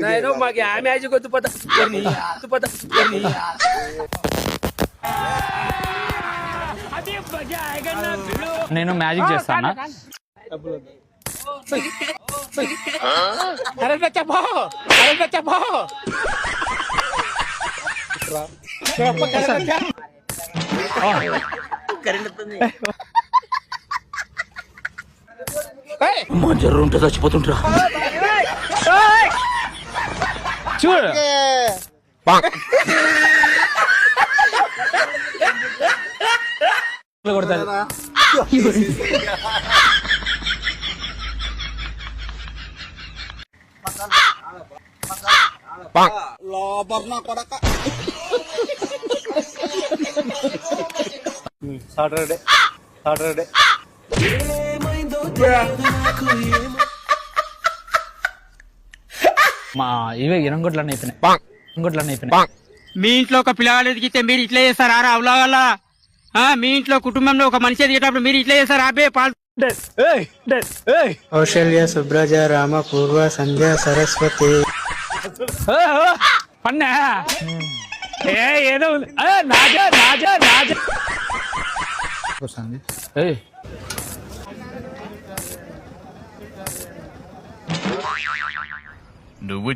నేను మాకు ఆ మ్యాజిక్ వద్దు పద నేను మ్యాజిక్ చేస్తానా? జర్రు ఉంటే చచ్చిపోతుంటా చూడు కొడతాది. సాటర్డే మా ఇవే ఇరంగొట్లన్నీ అయిపోయినాయి. మీ ఇంట్లో ఒక పిల్లగాడు ఎదిగితే మీరు ఇట్లా చేస్తారా అవలాగల్లా? మీ ఇంట్లో కుటుంబంలో ఒక మనిషి ఎదిగేటప్పుడు మీరు ఇట్లా చేస్తారా? అబ్బే కౌశల్య, సుబ్రజ, రామ, పూర్వ, సంధ్య, సరస్వతి. పన్నా ఏదో ఉంది. నాజా నువ్వు